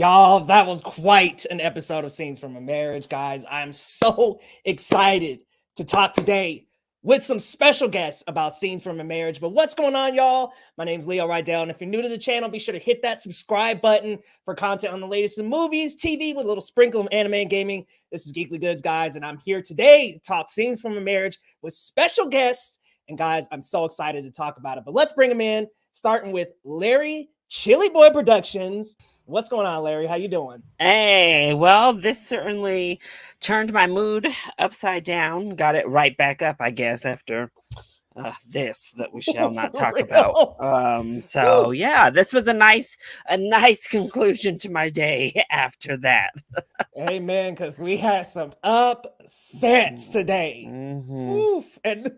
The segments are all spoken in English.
Y'all, that was quite an episode of Scenes from a Marriage, guys. I'm so excited to talk today with some special guests about Scenes from a Marriage. But what's going on, y'all? My name's Leo Rydell, and if you're new to the channel, be sure to hit that subscribe button for content on the latest in movies, TV, with a little sprinkle of anime and gaming. This is Geekly Goods, guys, and I'm here today to talk Scenes from a Marriage with special guests. And guys, I'm so excited to talk about it. But let's bring them in, starting with Larry, ChillyBoy Productions. What's going on, Larry? How you doing? Hey, well, this certainly turned my mood upside down. Got it right back up, I guess, after this that we shall not talk about. So yeah, this was a nice conclusion to my day after that. Amen, because we had some upsets today. Oof. And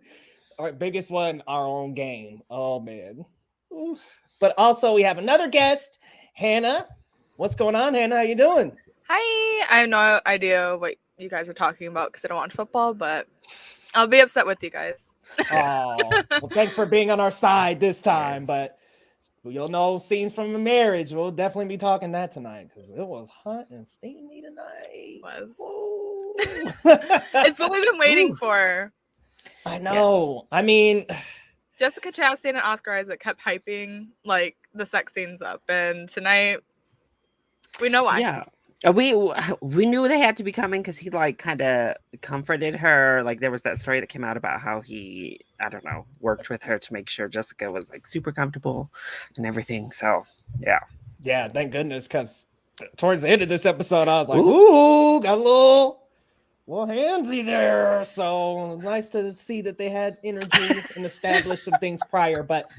our biggest one, our own game. Oh man. Oof. But also we have another guest, Hannah. What's going on, Hannah? How you doing? Hi. I have no idea what you guys are talking about because I don't watch football, but I'll be upset with you guys. Oh, well, thanks for being on our side this time. Yes. But you'll know Scenes from a Marriage. We'll definitely be talking that tonight because it was hot and steamy tonight. It was. It's what we've been waiting for. I know. Yes. I mean, Jessica Chastain and Oscar Isaac kept hyping like the sex scenes up, and tonight we know why. Yeah. We knew they had to be coming because he like kind of comforted her. Like there was that story that came out about how he, I don't know, worked with her to make sure Jessica was like super comfortable and everything. So yeah, thank goodness, because towards the end of this episode I was like, ooh, got a little handsy there. So nice to see that they had energy and established some things prior. But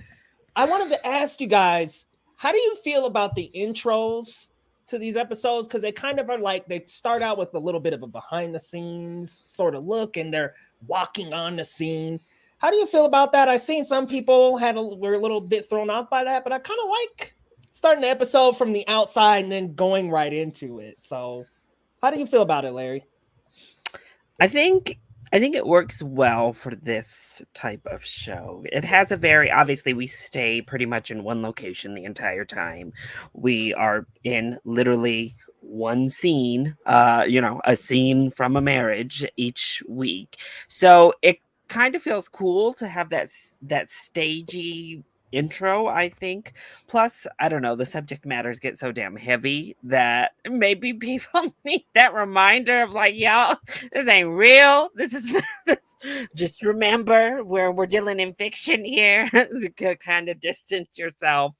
I wanted to ask you guys, how do you feel about the intros to these episodes? Because they kind of are like, they start out with a little bit of a behind the scenes sort of look and they're walking on the scene. How do you feel about that? I've seen some people were a little bit thrown off by that, but I kind of like starting the episode from the outside and then going right into it. So how do you feel about it, Larry? I think it works well for this type of show. It has a very, obviously we stay pretty much in one location the entire time. We are in literally one scene, a scene from a marriage each week. So it kind of feels cool to have that stagey intro, I think. Plus, I don't know, the subject matters get so damn heavy that maybe people need that reminder of like, y'all, this ain't real. This is just remember we're dealing in fiction here. To kind of distance yourself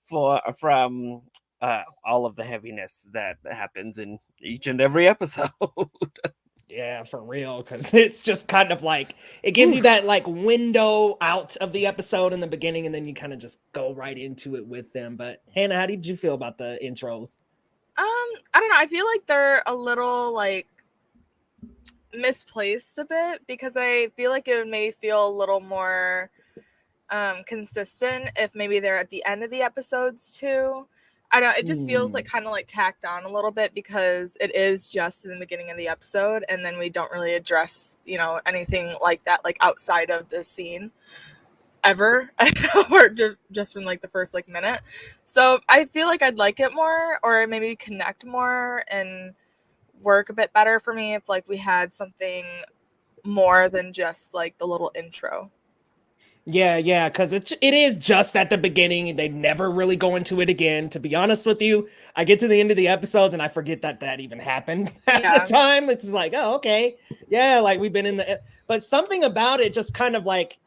from all of the heaviness that happens in each and every episode. Yeah, for real, because it's just kind of like, it gives you that like window out of the episode in the beginning, and then you kind of just go right into it with them. But Hannah, how did you feel about the intros? I don't know. I feel like they're a little like misplaced a bit because I feel like it would maybe feel a little more consistent if maybe they're at the end of the episodes too. I don't know, it just feels like kind of like tacked on a little bit because it is just in the beginning of the episode and then we don't really address, anything like that, like outside of the scene ever, or just from like the first like minute. So I feel like I'd like it more, or maybe connect more and work a bit better for me if like we had something more than just like the little intro. Yeah, because it is just at the beginning. They never really go into it again. To be honest with you, I get to the end of the episodes and I forget that even happened at the time. It's just like, oh, okay. Yeah, like we've been in the... But something about it just kind of like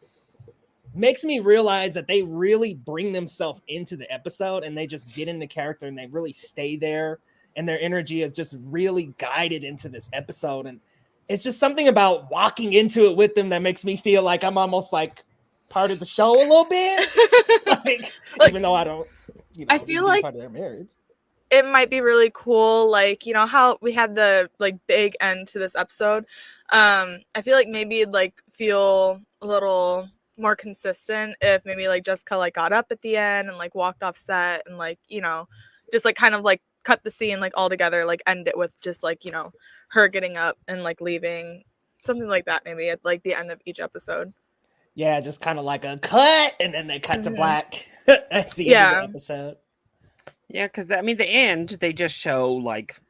makes me realize that they really bring themselves into the episode and they just get into character and they really stay there. And their energy is just really guided into this episode. And it's just something about walking into it with them that makes me feel like I'm almost like part of the show a little bit, like even though I don't, I feel like part of their marriage. It might be really cool, like how we had the like big end to this episode. I feel like maybe it'd like feel a little more consistent if maybe like Jessica like got up at the end and like walked off set and like just like kind of like cut the scene like all together, like end it with just like her getting up and like leaving, something like that maybe at like the end of each episode. Yeah, just kind of like a cut, and then they cut to black. That's the end of the episode. Yeah, because I mean, the end they just show like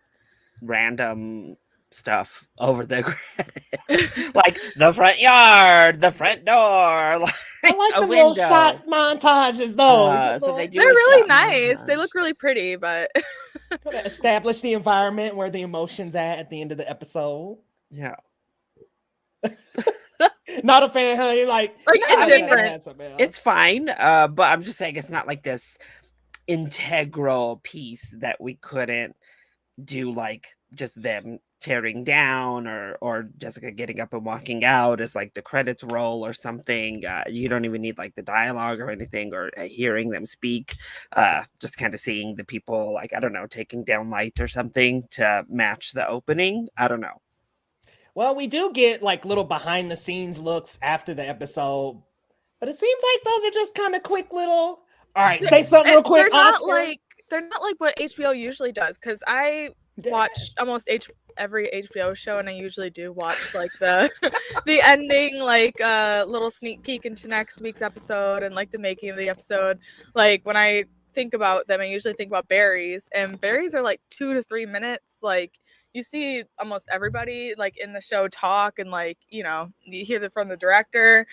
random stuff over the credits, like the front yard, the front door, like I like a the little window. shot montages though. So they do They're a really shot nice. They montage. look really pretty, but Kind of establish the environment where the emotions at the end of the episode. Yeah. Not a fan, honey. Like it's different. Something else. It's fine, but I'm just saying it's not like this integral piece that we couldn't do, like just them tearing down or Jessica getting up and walking out as like the credits roll or something. You don't even need like the dialogue or anything or hearing them speak. Just kind of seeing the people, like, I don't know, taking down lights or something to match the opening. I don't know. Well, we do get like little behind the scenes looks after the episode, but it seems like those are just kind of quick little. All right, say something real quick, Oscar. They're not like what HBO usually does, because I watch almost every HBO show, and I usually do watch like the the ending, like little sneak peek into next week's episode and like the making of the episode. Like when I think about them, I usually think about berries, and berries are like 2 to 3 minutes. Like you see almost everybody like in the show talk, and like, you know, you hear that from the director.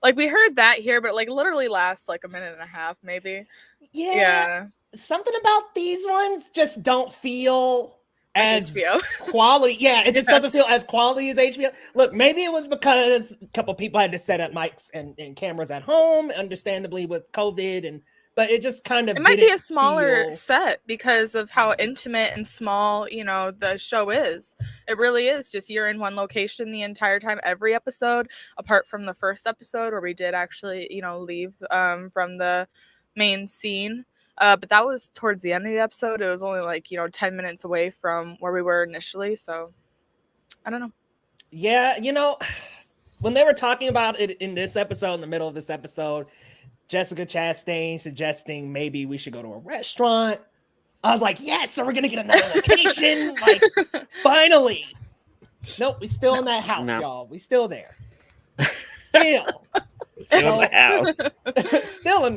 Like we heard that here, but like literally lasts like a minute and a half, maybe. Yeah. Something about these ones just don't feel Like as HBO. quality. Yeah, it just doesn't feel as quality as HBO. Look, maybe it was because a couple people had to set up mics and cameras at home, understandably with COVID, but it just kind of it might be a smaller set because of how intimate and small, you know, the show is. It really is just you're in one location the entire time, every episode, apart from the first episode where we did actually, you know, leave from the main scene. But that was towards the end of the episode. It was only like, you know, 10 minutes away from where we were initially. So I don't know. Yeah, you know, when they were talking about it in this episode, in the middle of this episode, Jessica Chastain suggesting maybe we should go to a restaurant. I was like, yes, so we're gonna get another location. Like, finally. Nope, we still in that house, y'all. We still there. Still in the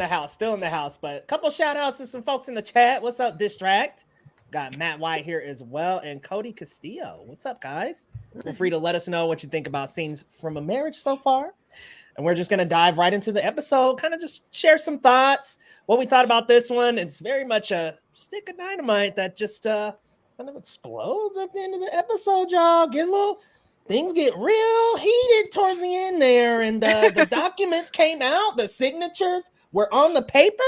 house. Still in the house. But a couple shout outs to some folks in the chat. What's up, Distract? Got Matt White here as well, and Cody Castillo. What's up, guys? Feel free to let us know what you think about scenes from a marriage so far. And we're just going to dive right into the episode, kind of just share some thoughts, what we thought about this one. It's very much a stick of dynamite that just kind of explodes at the end of the episode, y'all. Things get real heated towards the end there. And the documents came out, the signatures were on the paper.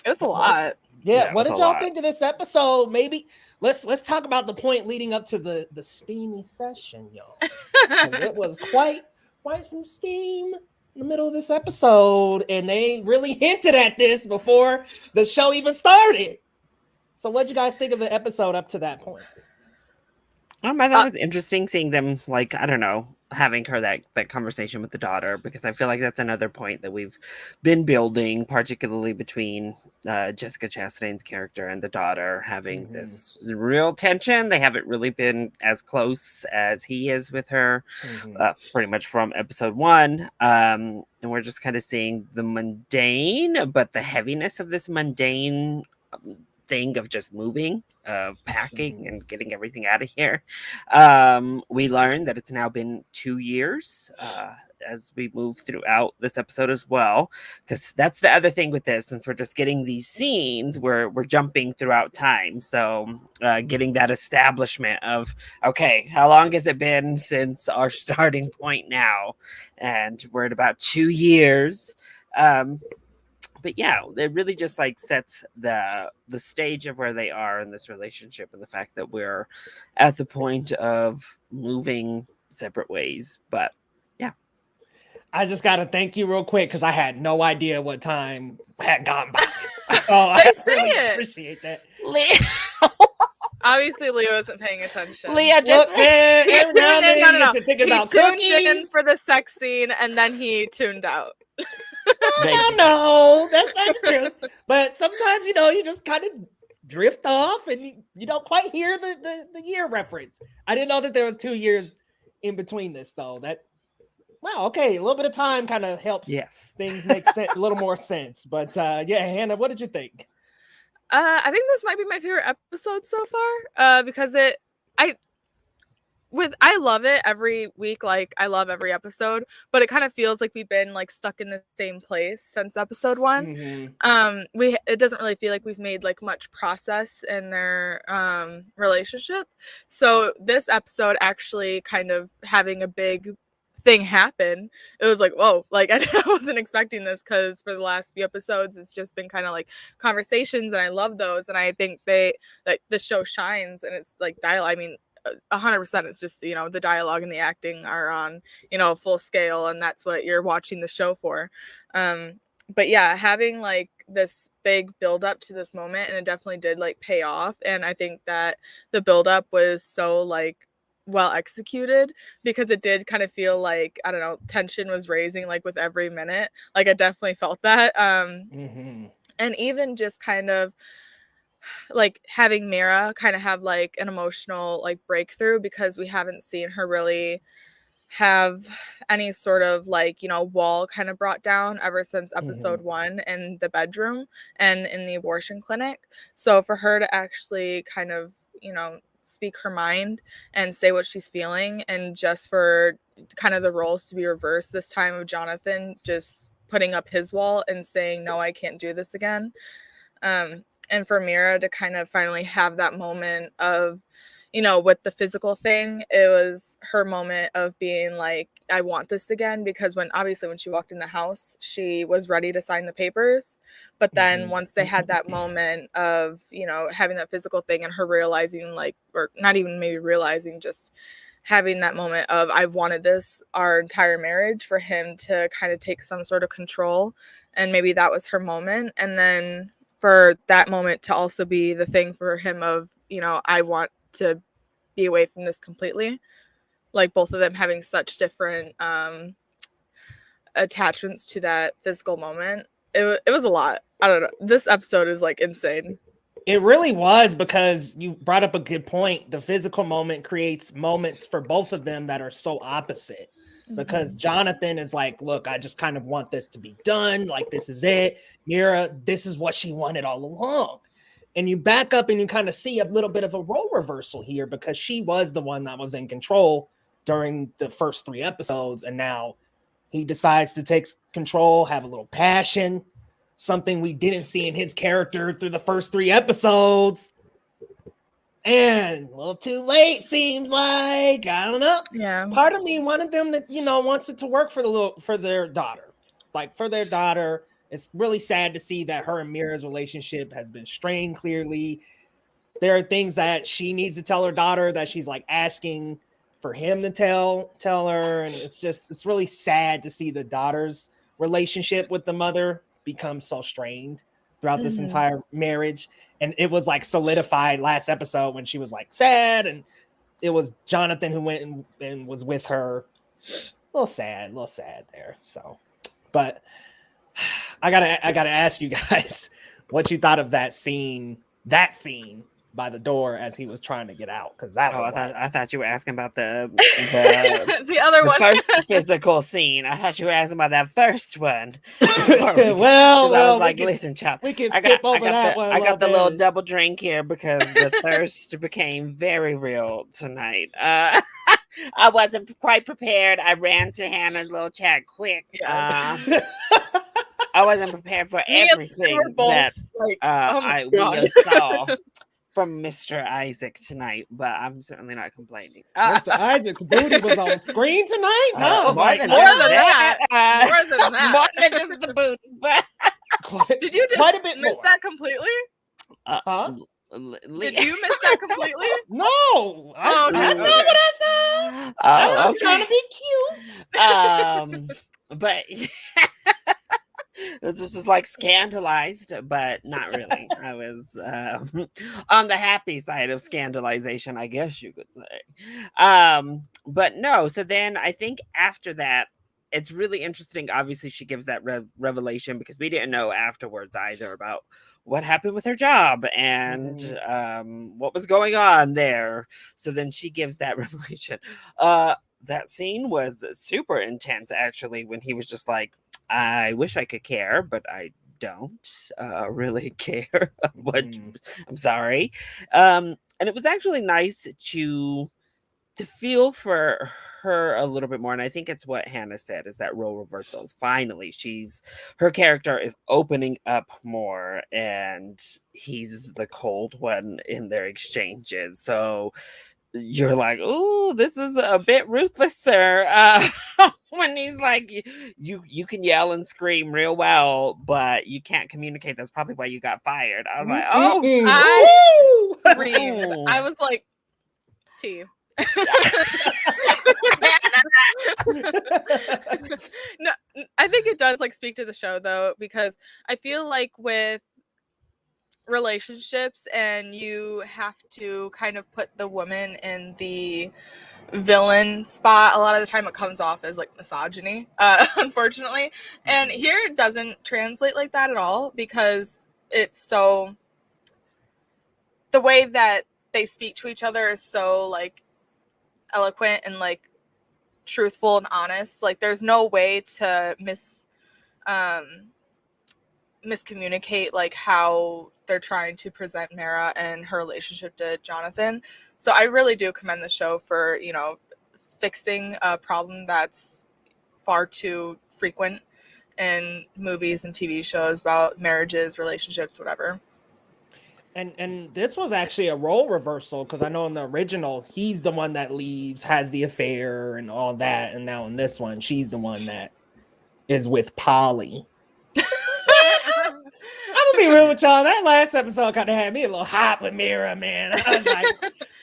It was a lot. Yeah, what did y'all think of this episode? Maybe let's talk about the point leading up to the steamy session, y'all. It was quite some steam in the middle of this episode, and they really hinted at this before the show even started. So what did you guys think of the episode up to that point? I thought it was interesting seeing them, like, I don't know, having her that conversation with the daughter, because I feel like that's another point that we've been building, particularly between Jessica Chastain's character and the daughter, having this real tension. They haven't really been as close as he is with her, pretty much from episode 1. And we're just kind of seeing the mundane, but the heaviness of this mundane thing of just moving, of packing and getting everything out of here. We learned that it's now been 2 years as we move throughout this episode as well, because that's the other thing with this. Since we're just getting these scenes, we're jumping throughout time, so getting that establishment of, okay, how long has it been since our starting point now? And we're at about 2 years. But yeah, it really just like sets the stage of where they are in this relationship, and the fact that we're at the point of moving separate ways. But yeah, I just got to thank you real quick because I had no idea what time had gone by. So I really appreciate that. Obviously, Leo isn't paying attention. Leah just he tuned thinking about tuned in for the sex scene, and then he tuned out. No, that's not the truth. But sometimes, you know, you just kind of drift off and you don't quite hear the year reference. I didn't know that there was 2 years in between this, though. Wow, okay, a little bit of time kind of helps things make sense, a little more sense. But yeah, Hannah, what did you think? I think this might be my favorite episode so far. Because I love it every week. Like, I love every episode, but it kind of feels like we've been like stuck in the same place since episode 1. It doesn't really feel like we've made like much process in their relationship. So this episode actually kind of having a big thing happen, it was like, whoa, like I wasn't expecting this, because for the last few episodes it's just been kind of like conversations, and I love those, and I think they like the show shines, and it's like dialogue. I mean, 100% it's just, you know, the dialogue and the acting are on, you know, full scale, and that's what you're watching the show for. But yeah, having like this big build up to this moment, and it definitely did like pay off, and I think that the build up was so like well executed, because it did kind of feel like, I don't know, tension was raising like with every minute. Like I definitely felt that. And even just kind of like having Mira kind of have like an emotional like breakthrough, because we haven't seen her really have any sort of like, you know, wall kind of brought down ever since episode 1 in the bedroom and in the abortion clinic. So for her to actually kind of, you know, speak her mind and say what she's feeling, and just for kind of the roles to be reversed this time, of Jonathan just putting up his wall and saying, no, I can't do this again. And for Mira to kind of finally have that moment of, you know, with the physical thing, it was her moment of being like, I want this again. Because when she walked in the house, she was ready to sign the papers. But then once they had that moment of, you know, having that physical thing, and her realizing like, or not even maybe realizing, just having that moment of, I've wanted this our entire marriage, for him to kind of take some sort of control. And maybe that was her moment. And then for that moment to also be the thing for him of, you know, I want to be away from this completely. Like both of them having such different attachments to that physical moment. It was a lot. I don't know. This episode is like insane. It really was, because you brought up a good point. The physical moment creates moments for both of them that are so opposite. Because Jonathan is like, look, I just kind of want this to be done. Like, this is it. Mira, this is what she wanted all along. And you back up and you kind of see a little bit of a role reversal here, because she was the one that was in control during the first 3 episodes. And now he decides to take control, have a little passion, something we didn't see in his character through the first 3 episodes. And a little too late, seems like. I don't know. Yeah. Part of me wanted them to, you know, wants it to work for their daughter. Like, for their daughter. It's really sad to see that her and Mira's relationship has been strained, clearly. There are things that she needs to tell her daughter that she's like asking for him to tell her. And it's really sad to see the daughter's relationship with the mother become so strained throughout this entire marriage. And it was like solidified last episode when she was like sad, and it was Jonathan who went and was with her. A little sad there. So, but I gotta ask you guys what you thought of that scene by the door as he was trying to get out, because that was I thought you were asking about the the other one, first physical scene. I thought you were asking about that first one. well, I was like, listen, chap, we can skip over that one. I got the little double drink here because the thirst became very real tonight. I wasn't quite prepared. I ran to Hannah's little chat quick. Yes. I wasn't prepared for everything that like, we saw from Mr. Isaac tonight, but I'm certainly not complaining. Mr. Isaac's booty was on screen tonight? No, more than that. More than just the booty. But did you just miss that completely? Did you miss that completely? No, that's not what I said. I was trying to be cute. But this is like scandalized, but not really. I was on the happy side of scandalization, I guess you could say. But no, so then I think after that, it's really interesting. Obviously, she gives that revelation, because we didn't know afterwards either about what happened with her job and what was going on there. So then she gives that revelation. That scene was super intense, actually, when he was just like, I wish I could care, but I don't really care what. Mhm. I'm sorry. And it was actually nice to feel for her a little bit more, and I think it's what Hannah said, is that role reversals. Finally, her character is opening up more, and he's the cold one in their exchanges. So you're like, "Oh, this is a bit ruthless, sir." When he's like, you can yell and scream real well, but you can't communicate. That's probably why you got fired." I was like, "Oh, I Ooh. screamed. I was like, T. No, I think it does like speak to the show though, because I feel like with relationships and you have to kind of put the woman in the villain spot, a lot of the time it comes off as like misogyny, unfortunately. And here it doesn't translate like that at all, because it's so, the way that they speak to each other is so like eloquent and like truthful and honest. Like there's no way to miscommunicate like how they're trying to present Mara and her relationship to Jonathan. So I really do commend the show for, you know, fixing a problem that's far too frequent in movies and TV shows about marriages, relationships, whatever. And this was actually a role reversal, because I know in the original he's the one that leaves, has the affair and all that, and now in this one she's the one that is with Polly. I'm gonna be real with y'all. That last episode kind of had me a little hot with Mira, man. I was like,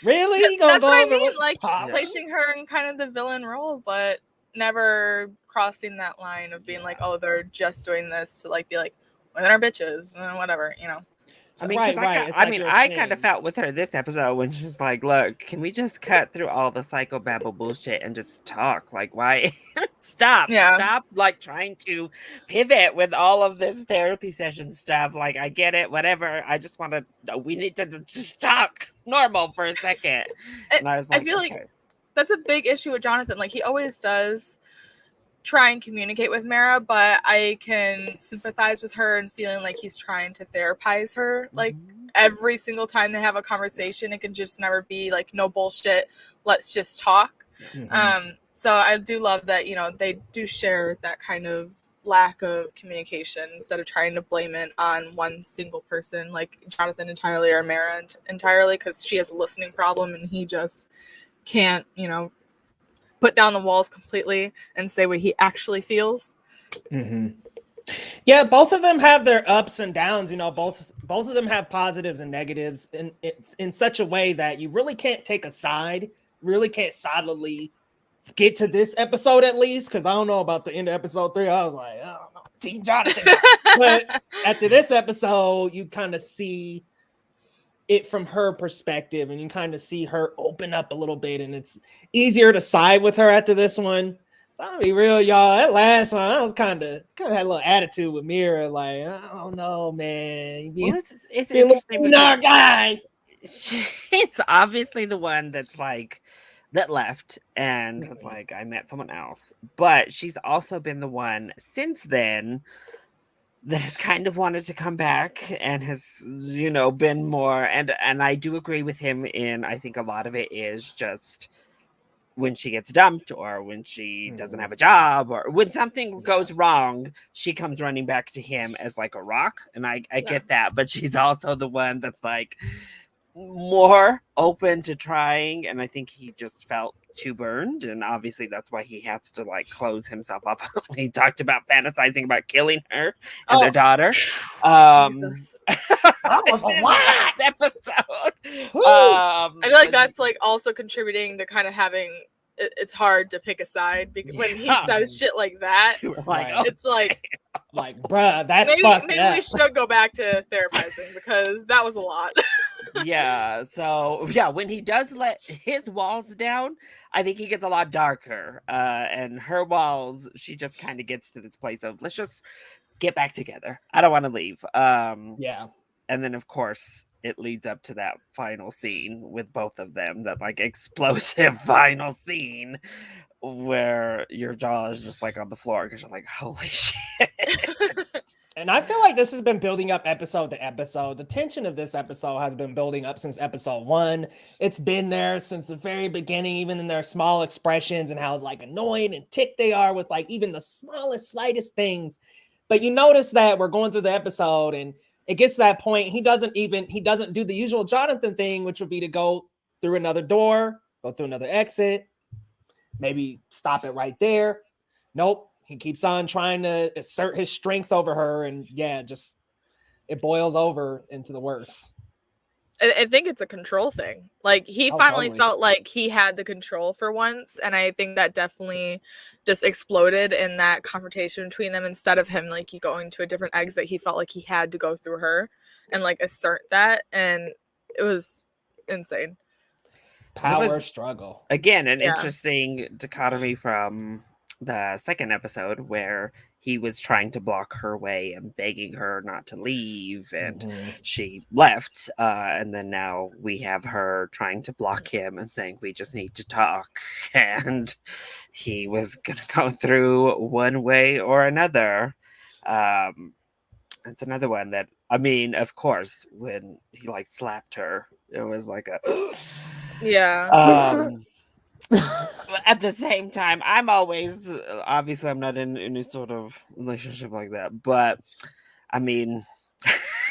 really? You gonna That's go what I over mean, with like Polly? placing her in kind of the villain role, but never crossing that line of being like, oh, they're just doing this to like be like, women are bitches, whatever, you know. I mean, Right. It's like you're I kind of saying. felt with her this episode when she was like, "Look, can we just cut through all the psychobabble bullshit and just talk? Like, why? Stop, like trying to pivot with all of this therapy session stuff. Like, I get it, whatever. I just want to. We need to just talk normal for a second." And I was like, I feel like that's a big issue with Jonathan. Like he always does try and communicate with Mara, but I can sympathize with her and feeling like he's trying to therapize her. Like every single time they have a conversation, it can just never be like, no bullshit, let's just talk. So I do love that, you know, they do share that kind of lack of communication instead of trying to blame it on one single person, like Jonathan entirely or Mara entirely, because she has a listening problem and he just can't, you know, put down the walls completely and say what he actually feels. Yeah, both of them have their ups and downs. You know, both of them have positives and negatives, and it's in such a way that you really can't take a side, really can't solidly get to this episode at least, because I don't know about the end of episode 3. I was like, I don't know, Team Jonathan. But after this episode, you kind of see it from her perspective, and you kind of see her open up a little bit, and it's easier to side with her after this one. So I'll be real, y'all. That last one, I was kind of had a little attitude with Mira, like, I don't know, man. Well, it's interesting because our guy. She's obviously the one that's like that left and was like, I met someone else, but she's also been the one since then that has kind of wanted to come back and has, you know, been more, and I do agree with him in, I think a lot of it is just when she gets dumped or when she doesn't have a job or when something goes wrong, she comes running back to him as like a rock. And I get that, but she's also the one that's like more open to trying, and I think he just felt too burned, and obviously that's why he has to like close himself off. He talked about fantasizing about killing her and their daughter. Jesus. That was a lot episode. I feel like that's like also contributing to kind of having it's hard to pick a side because when he says shit like that, like, it's like bruh, that's maybe we should go back to therapizing because that was a lot. So when he does let his walls down, I think he gets a lot darker, and her walls, she just kind of gets to this place of let's just get back together, I don't want to leave. And then of course it leads up to that final scene with both of them, that like explosive final scene where your jaw is just like on the floor because you're like, holy shit. And I feel like this has been building up episode to episode. The tension of this episode has been building up since episode 1. It's been there since the very beginning, even in their small expressions and how like annoyed and ticked they are with like even the smallest, slightest things. But you notice that we're going through the episode and it gets to that point. He doesn't do the usual Jonathan thing, which would be to go through another door, go through another exit, maybe stop it right there. Nope. He keeps on trying to assert his strength over her, and yeah, just it boils over into the worst. I think it's a control thing. Like he finally totally felt like he had the control for once, and I think that definitely just exploded in that confrontation between them. Instead of him like going to a different exit, he felt like he had to go through her and like assert that, and it was insane. Power struggle again. An interesting dichotomy from the second episode where he was trying to block her way and begging her not to leave, and she left, and then now we have her trying to block him and saying we just need to talk, and he was gonna go through one way or another. It's another one that, I mean, of course, when he like slapped her, it was like a yeah. At the same time, I'm always, obviously I'm not in any sort of relationship like that, but I mean,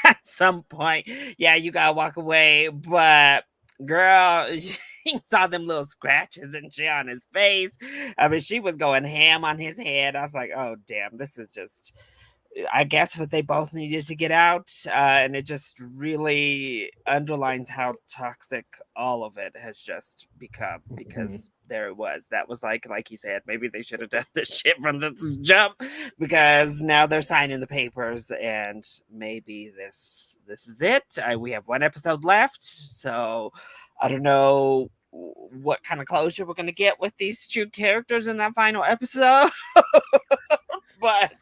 at some point, yeah, you gotta walk away. But girl, she saw them little scratches and shit on his face. I mean, she was going ham on his head. I was like, oh damn, this is just, I guess, what they both needed to get out, and it just really underlines how toxic all of it has just become, because there it was. That was like he said, maybe they should have done this shit from the jump, because now they're signing the papers, and maybe this is it. We have one episode left, so I don't know what kind of closure we're going to get with these two characters in that final episode. But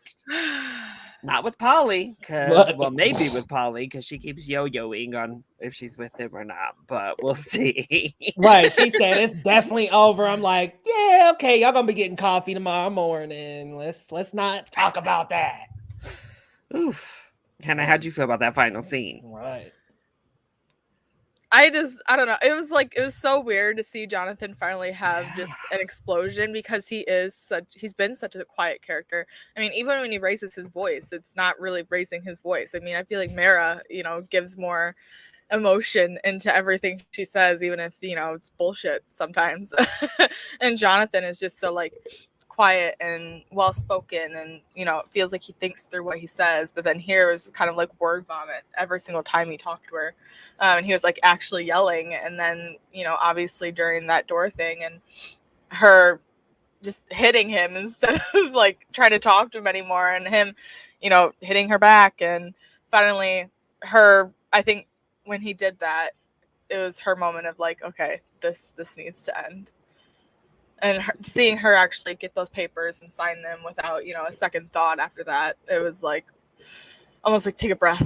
not with Polly, well, maybe with Polly, because she keeps yo-yoing on if she's with him or not, but we'll see. Right, she said it's definitely over. I'm like, yeah, okay, y'all gonna be getting coffee tomorrow morning. Let's not talk about that. Oof. Hannah, how'd you feel about that final scene? Right. I don't know. It was so weird to see Jonathan finally have just an explosion, because he's been such a quiet character. I mean, even when he raises his voice, it's not really raising his voice. I mean, I feel like Mara, gives more emotion into everything she says, even if, it's bullshit sometimes. And Jonathan is just so like quiet and well spoken, and it feels like he thinks through what he says. But then here was kind of like word vomit every single time he talked to her, and he was like actually yelling. And then obviously during that door thing, and her just hitting him instead of like trying to talk to him anymore, and him hitting her back. And finally I think when he did that, it was her moment of like, okay, this needs to end. And seeing her actually get those papers and sign them without, a second thought after that, it was like almost like take a breath.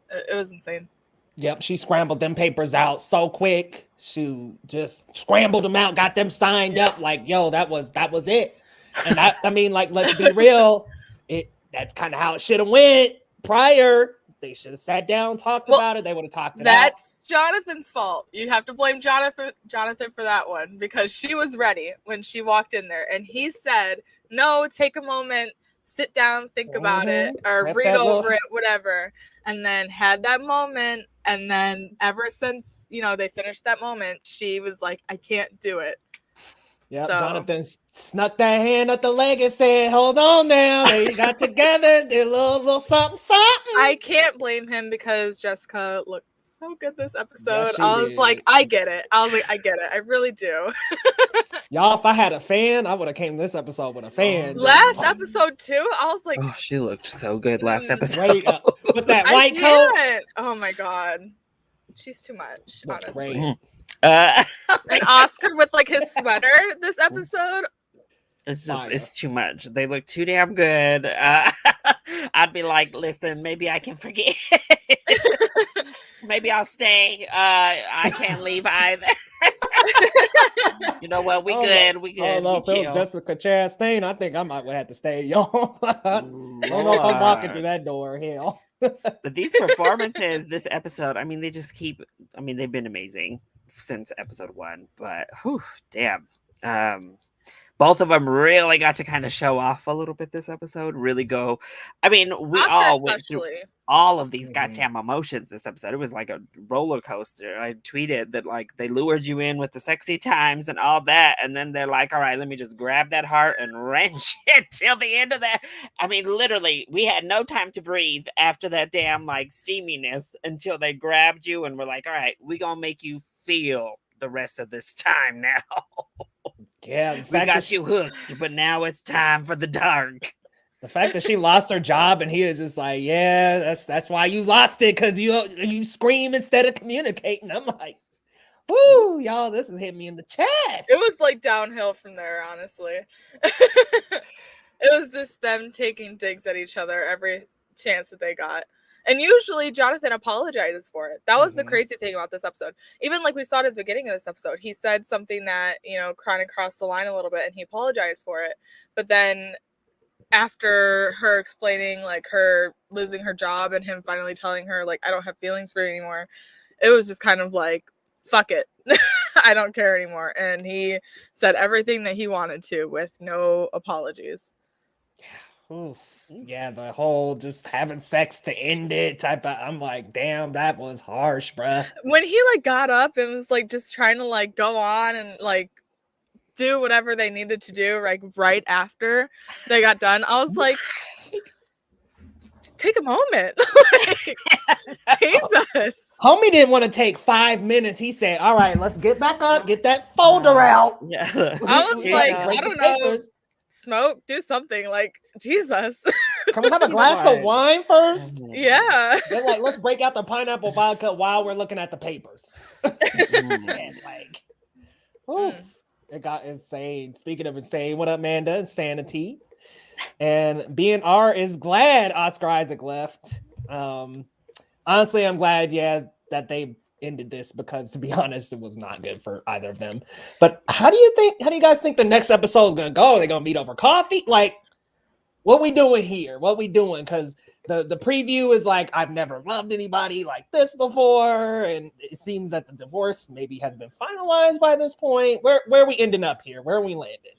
It was insane. Yep, she scrambled them papers out so quick. She just scrambled them out, got them signed up. Like, yo, that was it. And I mean, like, let's be real. That's kind of how it should have went prior. They should have sat down, talked about it. They would have talked it out. That's Jonathan's fault. You have to blame Jonathan for that one, because she was ready when she walked in there, and he said, no, take a moment, sit down, think about it, or read over it, whatever. And then had that moment. And then ever since, they finished that moment, she was like, I can't do it. Yeah, so Jonathan snuck that hand up the leg and said, hold on now. They got together, did a little something. I can't blame him, because Jessica looked so good this episode. Yes, I was like, I get it. I really do. Y'all, if I had a fan, I would have came this episode with a fan. Last episode too, I was like, oh, she looked so good last episode. With that white coat. Oh my God. She's too much, honestly. Great. And Oscar with like his sweater this episode. It's too much. They look too damn good. I'd be like, listen, maybe I can forget. Maybe I'll stay. I can't leave either. You know what? We Oh, good. We I don't good. know We if it was chill. Jessica Chastain. I think I might have to stay, y'all. I don't know if I'm walking through that door. Hell. But these performances, this episode, I mean, they just keep. I mean, they've been amazing since episode 1. But whew, damn. Both of them really got to kind of show off a little bit this episode. Really go. I mean, we Oscar all went through especially. all of these Mhm. goddamn emotions this episode. It was like a roller coaster. I tweeted that like they lured you in with the sexy times and all that, and then they're like, all right, let me just grab that heart and wrench it till the end of that. I mean, literally, we had no time to breathe after that damn like steaminess until they grabbed you and were like, all right, we gonna make you feel the rest of this time now. Yeah, the We fact that got you hooked, but now it's time for the dark. the fact that she lost her job and he is just like, yeah, that's why you lost it, because you scream instead of communicating. I'm like, woo, y'all, this is hitting me in the chest. It was like downhill from there, honestly. It was just them taking digs at each other every chance that they got. And usually Jonathan apologizes for it. That was the Mhm. crazy thing about this episode. Even like we saw it at the beginning of this episode, he said something that, kind of crossed the line a little bit and he apologized for it. But then after her explaining like her losing her job and him finally telling her like, I don't have feelings for you anymore, it was just kind of like, fuck it. I don't care anymore. And he said everything that he wanted to with no apologies. Oof. Yeah, the whole just having sex to end it type of, I'm like, damn, that was harsh, bruh. When he like got up and was like just trying to like go on and like do whatever they needed to do like right after they got done, I was like, just take a moment. Like, Jesus. Homie didn't want to take 5 minutes. He said, all right, let's get back up, get that folder out. Yeah. I was We like, got to I break don't the know, papers. smoke, do something, like, Jesus. Can we have a glass of wine first? Yeah. Then like, let's break out the pineapple vodka while we're looking at the papers. And like, oof, it got insane. Speaking of insane, what up, Amanda? Insanity. And BNR is glad Oscar Isaac left. Honestly, I'm glad, that they ended this, because to be honest, it was not good for either of them. But how do you guys think the next episode is gonna go? Are they gonna meet over coffee? Like, what we doing here? What we doing? Because the preview is like, I've never loved anybody like this before, and it seems that the divorce maybe has been finalized by this point. Where are we ending up here? Where are we landing?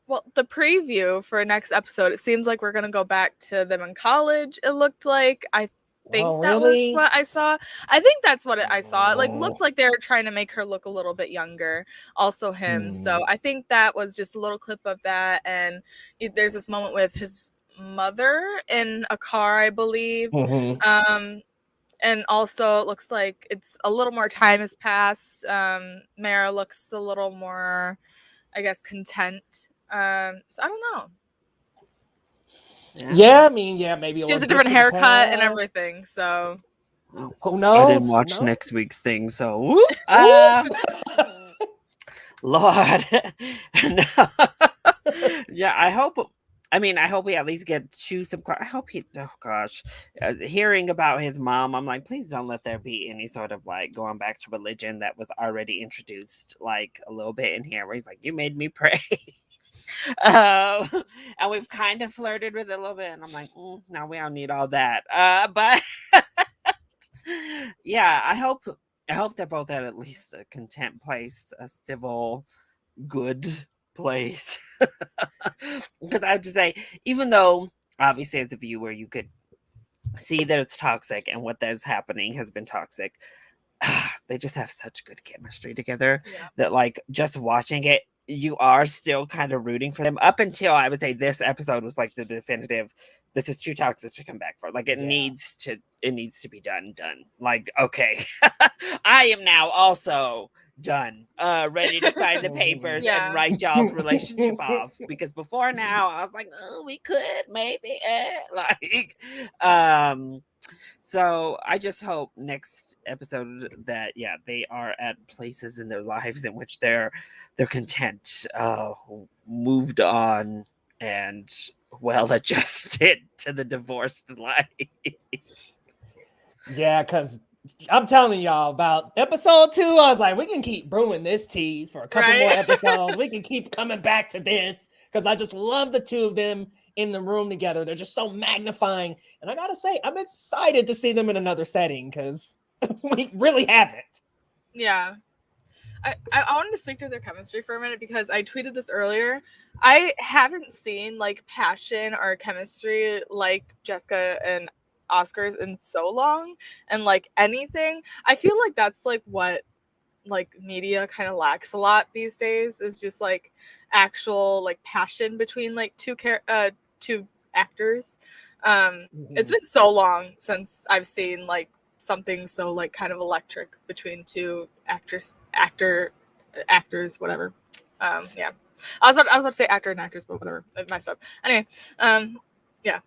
Well, the preview for next episode, it seems like we're going to go back to them in college. It looked like, I think that was what I saw. I think that's what I saw. It like looked like they were trying to make her look a little bit younger. Also him. So I think that was just a little clip of that. And there's this moment with his mother in a car, I believe. Mm-hmm. And also it looks like it's a little more time has passed. Mara looks a little more, I guess, content. So I don't know. Yeah, I mean, maybe she has a different haircut and everything. So who knows? I didn't watch next week's thing, so Lord. Yeah, I hope we at least get to some. I hope hearing about his mom, I'm like, please don't let there be any sort of like going back to religion that was already introduced like a little bit in here, where he's like, you made me pray. And we've kind of flirted with it a little bit, and I'm like, no, we don't need all that. But yeah, I hope they're both at least a content place, a civil, good place. Because I have to say, even though obviously as a viewer you could see that it's toxic and what that's happening has been toxic, they just have such good chemistry together that like just watching it, you are still kind of rooting for them. Up until I would say this episode was like the definitive, this is too toxic to come back for. Like it needs to be done. Like, okay. I am now also done, ready to sign the papers and write y'all's relationship off, because before now I was like, oh, we could maybe like so I just hope next episode that they are at places in their lives in which they're content, moved on, and well adjusted to the divorced life. Yeah, because I'm telling y'all about episode 2. I was like, we can keep brewing this tea for a couple more episodes. We can keep coming back to this because I just love the two of them in the room together. They're just so magnifying. And I gotta say, I'm excited to see them in another setting because we really haven't. Yeah. I wanted to speak to their chemistry for a minute because I tweeted this earlier. I haven't seen like passion or chemistry like Jessica and Oscar's in so long, and like anything. I feel like that's like what like media kind of lacks a lot these days, is just like actual like passion between like two actors. It's been so long since I've seen like something so like kind of electric between two actors, whatever. Yeah, I was about to say actor and actress, but whatever, I messed up. Anyway, yeah.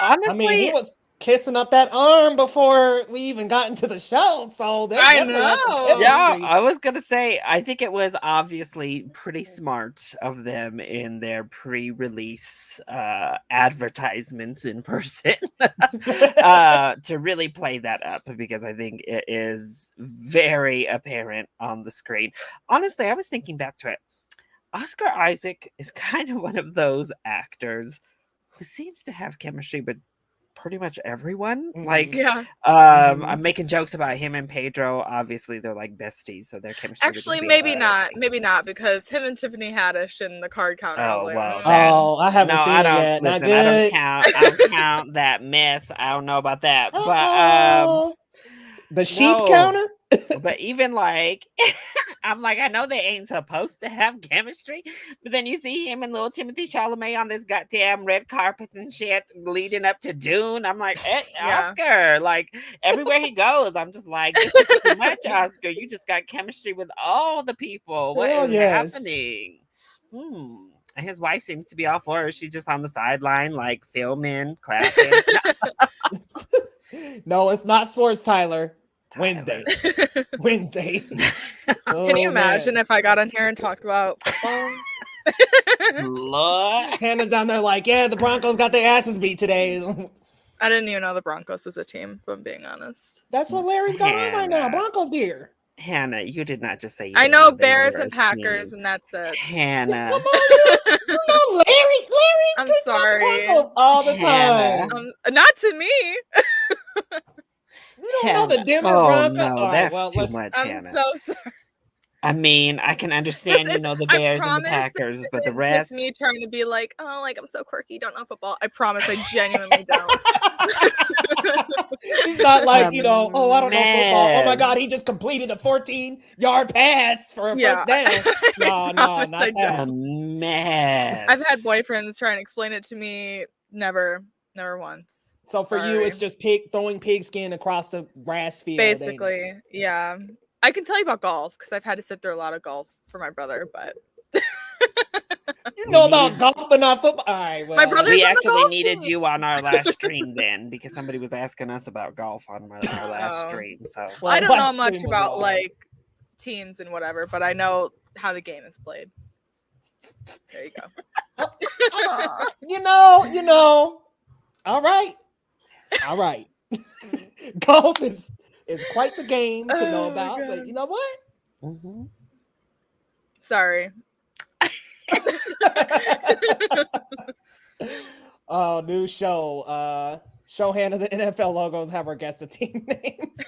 Honestly, I mean, he was kissing up that arm before we even got into the show, so I know. Yeah, I was gonna say, I think it was obviously pretty smart of them in their pre-release advertisements in person to really play that up, because I think it is very apparent on the screen. Honestly, I was thinking back to it. Oscar Isaac is kind of one of those actors who seems to have chemistry with pretty much everyone. Like, Yeah. I'm making jokes about him and Pedro. Obviously, they're like besties, so their chemistry. Actually, maybe not, because him and Tiffany Haddish in the card counter. Oh, like, well, oh, I haven't seen it yet. Listen, Not good. I don't count that mess. I don't know about that, but the sheep counter. But even like, I'm like, I know they ain't supposed to have chemistry, but then you see him and little Timothy Chalamet on this goddamn red carpet and shit leading up to Dune. I'm like, Oscar, like everywhere he goes, I'm just like, this is too much, Oscar. You just got chemistry with all the people. What is happening? And his wife seems to be all for it. She's just on the sideline, like filming, clapping. No, it's not sports, Tyler. Wednesday. Can you imagine if I got in here and talked about football? Lord. Hannah's down there like, yeah, the Broncos got their asses beat today. I didn't even know the Broncos was a team, if I'm being honest. That's what Larry's got on right now. Broncos gear. Hannah, you did not just say. I know Bears and Packers, and that's it. Hannah, yeah, come on, you know Larry. I'm sorry. Broncos all the time. Not to me. You don't know the Denver Broncos. No, that's too much. I'm Hannah. so sorry. I mean, I can understand, you know, the Bears and the Packers, but the rest. Me trying to be like, oh, like I'm so quirky, don't know football. I promise, I genuinely don't. She's not like, you know, oh, I don't know football. Oh my God, he just completed a 14-yard pass for a first down. No, not that. Man, I've had boyfriends try and explain it to me. Never once. So for you, it's just throwing pigskin across the grass field. Basically, yeah. I can tell you about golf because I've had to sit through a lot of golf for my brother, but you know about golf, but not football. All right, well, my brother's we actually needed you on our last stream then, because somebody was asking us about golf on our last stream. So I don't know much about like teams and whatever, but I know how the game is played. There you go. You know. All right. Golf is quite the game to know about, but you know what? Sorry. Oh, new show. Show Hannah the NFL logos, have her guess the team names.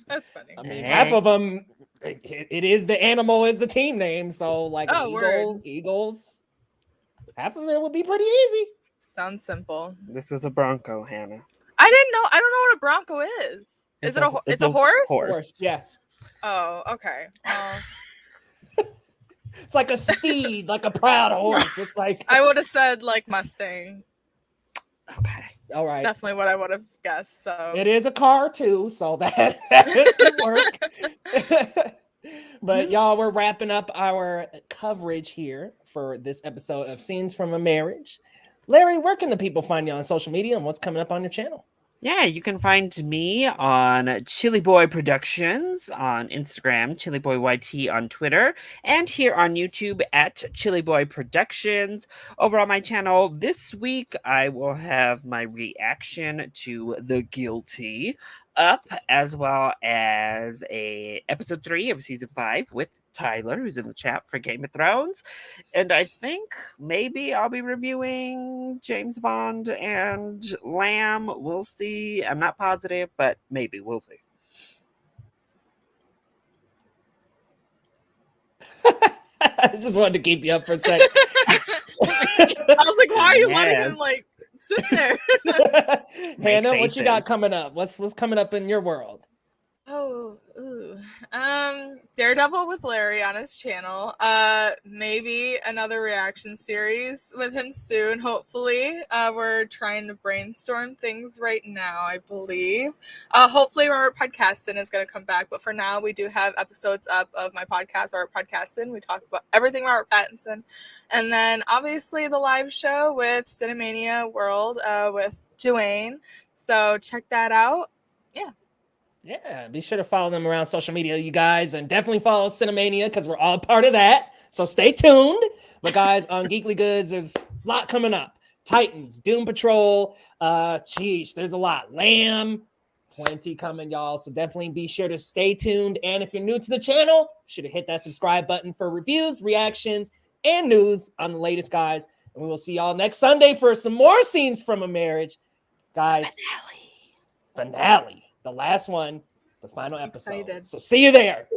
That's funny. I mean, half of them, it is the animal is the team name. So like Eagles, half of it would be pretty easy. Sounds simple. This is a Bronco, Hannah. I didn't know. I don't know what a Bronco is. It's a horse? Horse, yeah. Oh, okay. It's like a steed, like a proud horse. It's like I would have said like Mustang. Okay. All right. Definitely what I would have guessed. So it is a car too, so that could work. But y'all, we're wrapping up our coverage here for this episode of Scenes from a Marriage. Larry, where can the people find you on social media and what's coming up on your channel? Yeah, you can find me on ChillyBoy Productions on Instagram, ChillyBoyYT on Twitter, and here on YouTube at ChillyBoy Productions. Over on my channel this week, I will have my reaction to The Guilty, up, as well as a episode 3 of season 5 with Tyler, who's in the chat for Game of Thrones. And I think maybe I'll be reviewing James Bond and Lamb. We'll see. I'm not positive, but maybe we'll see. I just wanted to keep you up for a second. I was like, why are you letting Yes. him like sit there? Hannah, what you faces. got coming up? What's coming up in your world? Oh, ooh. Daredevil with Larry on his channel. Maybe another reaction series with him soon, hopefully. We're trying to brainstorm things right now, I believe. Hopefully Robert Podcastin is going to come back, but for now we do have episodes up of my podcast, Robert Podcastin. We talk about everything Robert Pattinson. And then obviously the live show with Cinemania World with Dwayne. So check that out. Yeah. Yeah, be sure to follow them around social media, you guys, and definitely follow Cinemania because we're all part of that. So stay tuned. But guys, on Geekly Goods, there's a lot coming up. Titans, Doom Patrol, there's a lot. Lamb, plenty coming, y'all. So definitely be sure to stay tuned. And if you're new to the channel, be sure to hit that subscribe button for reviews, reactions, and news on the latest, guys. And we will see y'all next Sunday for some more scenes from a marriage. Guys, finale. The last one, the final episode. Excited. So see you there.